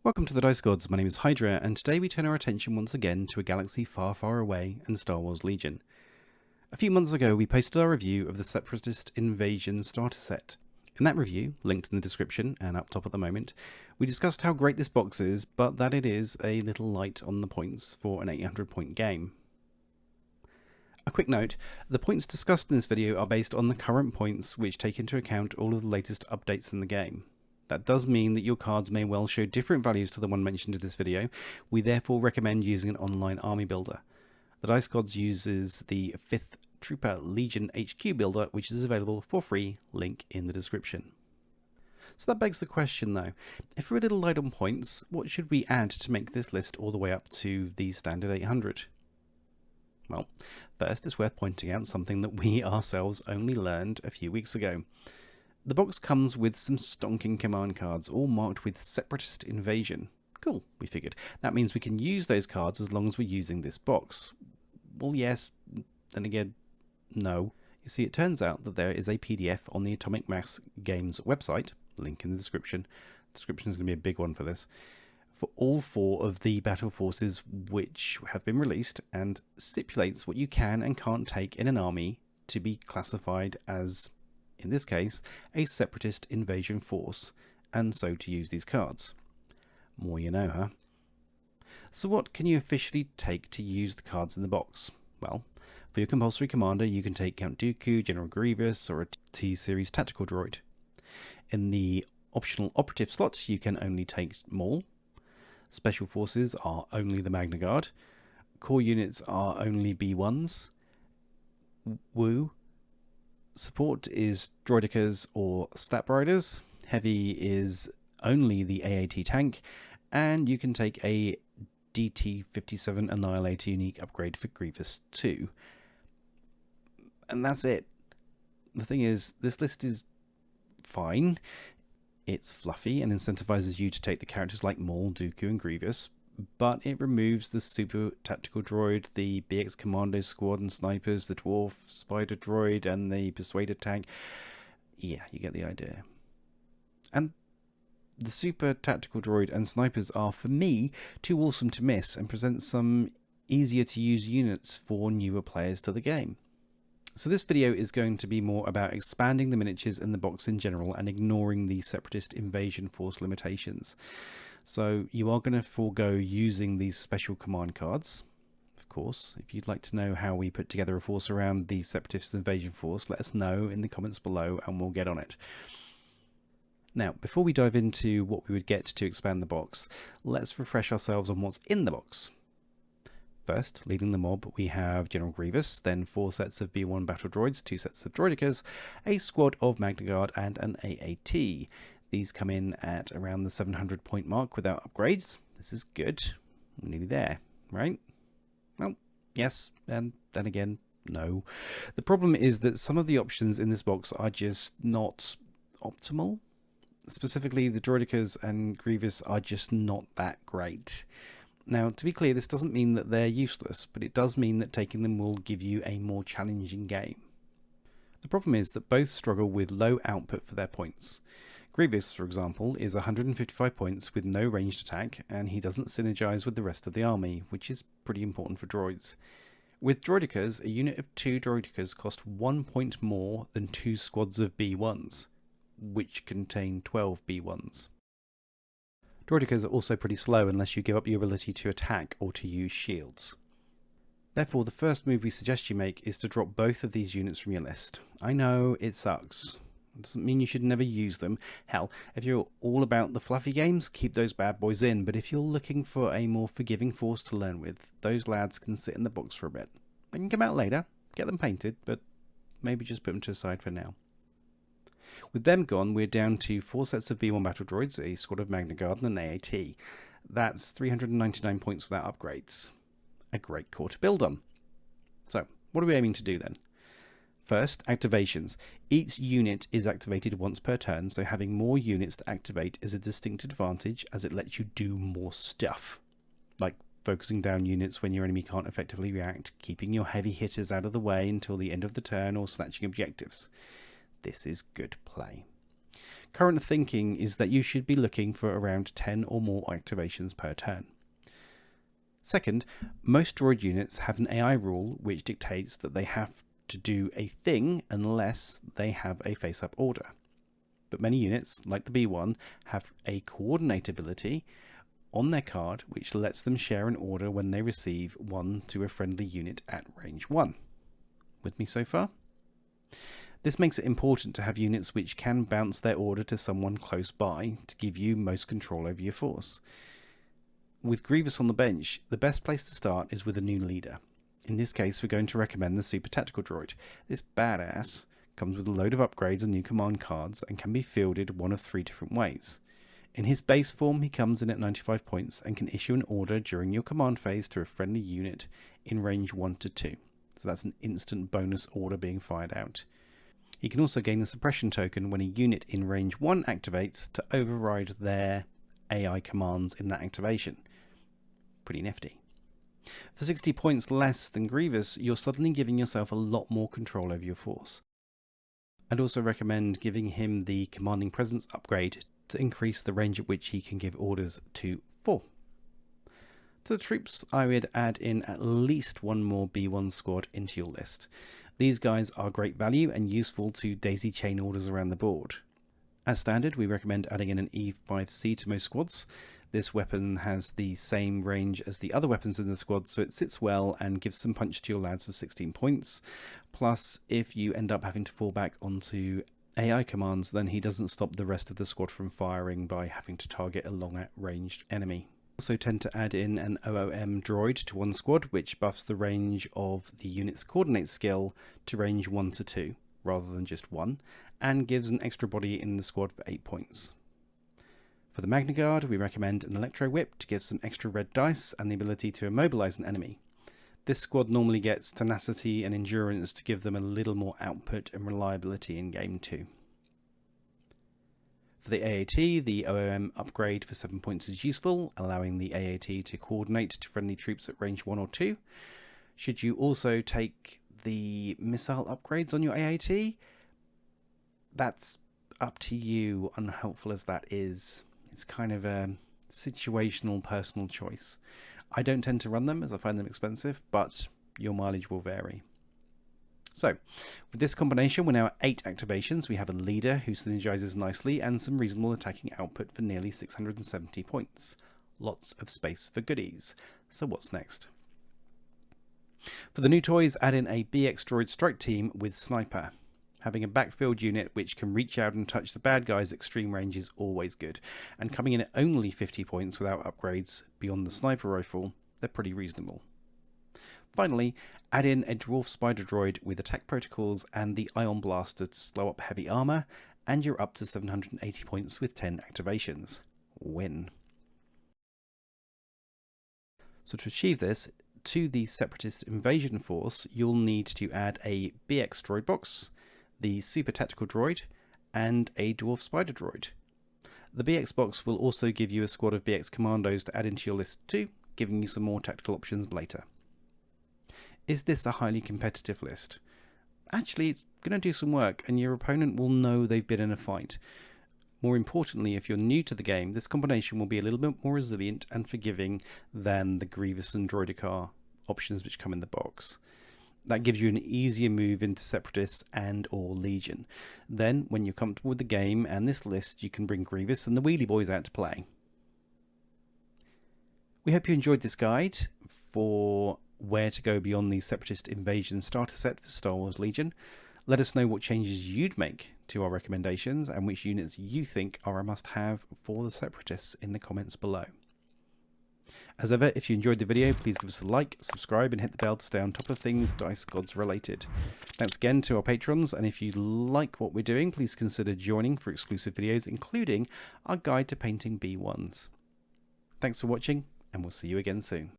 Welcome to the Dice Gods, my name is Hydra, and today we turn our attention once again to a galaxy far, far away and Star Wars Legion. A few months ago we posted our review of the Separatist Invasion Starter Set. In that review, linked in the description and up top at the moment, we discussed how great this box is, but that it is a little light on the points for an 800 point game. A quick note, the points discussed in this video are based on the current points which take into account all of the latest updates in the game. That does mean that your cards may well show different values to the one mentioned in this video. We therefore recommend using an online army builder. The Dice Gods uses the 5th Trooper Legion HQ builder, which is available for free, link in the description. So that begs the question though, if we're a little light on points, what should we add to make this list all the way up to the standard 800? Well, first it's worth pointing out something that we ourselves only learned a few weeks ago. The box comes with some stonking command cards, all marked with Separatist Invasion. Cool, we figured. That means we can use those cards as long as we're using this box. Well, yes, then again, no. You see, it turns out that there is a PDF on the Atomic Mass Games website, link in the description. The description is going to be a big one for this, for all 4 of the battle forces which have been released, and stipulates what you can and can't take in an army to be classified as, in this case, a Separatist Invasion Force, and so to use these cards. More you know, huh? So what can you officially take to use the cards in the box? Well, for your compulsory commander you can take Count Dooku, General Grievous, or a T-Series tactical droid. In the optional operative slot you can only take Maul. Special forces are only the Magna Guard. Core units are only B1s. Woo. Support is Droidekas or Stat Riders. Heavy is only the AAT tank, and you can take a DT-57 Annihilator unique upgrade for Grievous 2. And that's it. The thing is, this list is fine. It's fluffy and incentivizes you to take the characters like Maul, Dooku and Grievous, but it removes the Super Tactical Droid, the BX Commando Squad and Snipers, the Dwarf Spider Droid and the Persuader Tank. Yeah, you get the idea. And the Super Tactical Droid and Snipers are, for me, too awesome to miss and present some easier to use units for newer players to the game. So this video is going to be more about expanding the miniatures in the box in general and ignoring the Separatist Invasion Force limitations. So you are going to forego using these special command cards. Of course, if you'd like to know how we put together a force around the Separatist Invasion Force, let us know in the comments below and we'll get on it. Now, before we dive into what we would get to expand the box, let's refresh ourselves on what's in the box. First, leading the mob, we have General Grievous, then 4 sets of B1 battle droids, 2 sets of droidekas, a squad of Magna Guard and an AAT. These come in at around the 700 point mark without upgrades. This is good. We're nearly there, right? Well, yes, and then again, no. The problem is that some of the options in this box are just not optimal. Specifically, the droidekas and Grievous are just not that great. Now, to be clear, this doesn't mean that they're useless, but it does mean that taking them will give you a more challenging game. The problem is that both struggle with low output for their points. Grievous, for example, is 155 points with no ranged attack, and he doesn't synergize with the rest of the army, which is pretty important for droids. With droidekas, a unit of 2 droidekas cost 1 point more than 2 squads of B1s, which contain 12 B1s. Droidekas are also pretty slow unless you give up your ability to attack or to use shields. Therefore, the first move we suggest you make is to drop both of these units from your list. I know, it sucks. It doesn't mean you should never use them. Hell, if you're all about the fluffy games, keep those bad boys in, but if you're looking for a more forgiving force to learn with, those lads can sit in the box for a bit. They can come out later, get them painted, but maybe just put them to the side for now. With them gone, we're down to 4 sets of B1 battle droids, a squad of Magna Guard and an AAT. That's 399 points without upgrades. A great core to build on. So, what are we aiming to do then? First, activations. Each unit is activated once per turn, so having more units to activate is a distinct advantage as it lets you do more stuff. Like focusing down units when your enemy can't effectively react, keeping your heavy hitters out of the way until the end of the turn, or snatching objectives. This is good play. Current thinking is that you should be looking for around 10 or more activations per turn. Second, most droid units have an AI rule which dictates that they have to do a thing unless they have a face-up order. But many units, like the B1, have a coordinate ability on their card which lets them share an order when they receive one to a friendly unit at range 1. With me so far? This makes it important to have units which can bounce their order to someone close by to give you most control over your force. With Grievous on the bench, the best place to start is with a new leader. In this case, we're going to recommend the Super Tactical Droid. This badass comes with a load of upgrades and new command cards and can be fielded one of 3 different ways. In his base form, he comes in at 95 points and can issue an order during your command phase to a friendly unit in range 1 to 2. So that's an instant bonus order being fired out. He can also gain the suppression token when a unit in range 1 activates to override their AI commands in that activation. Pretty nifty. For 60 points less than Grievous, you're suddenly giving yourself a lot more control over your force. I'd also recommend giving him the Commanding Presence upgrade to increase the range at which he can give orders to 4. To the troops, I would add in at least one more B1 squad into your list. These guys are great value and useful to daisy chain orders around the board. As standard, we recommend adding in an E5C to most squads. This weapon has the same range as the other weapons in the squad, so it sits well and gives some punch to your lads for 16 points. Plus, if you end up having to fall back onto AI commands, then he doesn't stop the rest of the squad from firing by having to target a long-ranged enemy. Also tend to add in an OOM droid to one squad, which buffs the range of the unit's coordinate skill to range 1 to 2, rather than just 1, and gives an extra body in the squad for 8 points. For the Magna Guard, we recommend an Electro Whip to give some extra red dice and the ability to immobilize an enemy. This squad normally gets tenacity and endurance to give them a little more output and reliability in game 2. For the AAT, the OOM upgrade for 7 points is useful, allowing the AAT to coordinate to friendly troops at range 1 or 2. Should you also take the missile upgrades on your AAT? That's up to you, unhelpful as that is. It's kind of a situational, personal choice. I don't tend to run them as I find them expensive, but your mileage will vary. So, with this combination, we're now at 8 activations. We have a leader who synergizes nicely and some reasonable attacking output for nearly 670 points. Lots of space for goodies. So what's next? For the new toys, add in a BX droid strike team with sniper. Having a backfield unit which can reach out and touch the bad guys' extreme range is always good, and coming in at only 50 points without upgrades beyond the sniper rifle, they're pretty reasonable. Finally, add in a dwarf spider droid with attack protocols and the ion blaster to slow up heavy armor, and you're up to 780 points with 10 activations. Win. So to achieve this, to the Separatist Invasion Force, you'll need to add a BX droid box, the Super Tactical Droid, and a Dwarf Spider Droid. The BX box will also give you a squad of BX Commandos to add into your list too, giving you some more tactical options later. Is this a highly competitive list? Actually, it's going to do some work, and your opponent will know they've been in a fight. More importantly, if you're new to the game, this combination will be a little bit more resilient and forgiving than the Grievous and Droidicar options which come in the box. That gives you an easier move into Separatists and or Legion. Then, when you're comfortable with the game and this list, you can bring Grievous and the Wheelie Boys out to play. We hope you enjoyed this guide for where to go beyond the Separatist Invasion Starter Set for Star Wars Legion. Let us know what changes you'd make to our recommendations and which units you think are a must-have for the Separatists in the comments below. As ever, if you enjoyed the video, please give us a like, subscribe and hit the bell to stay on top of things Dice Gods related. Thanks again to our patrons, and if you like what we're doing, please consider joining for exclusive videos, including our guide to painting B1s. Thanks for watching, and we'll see you again soon.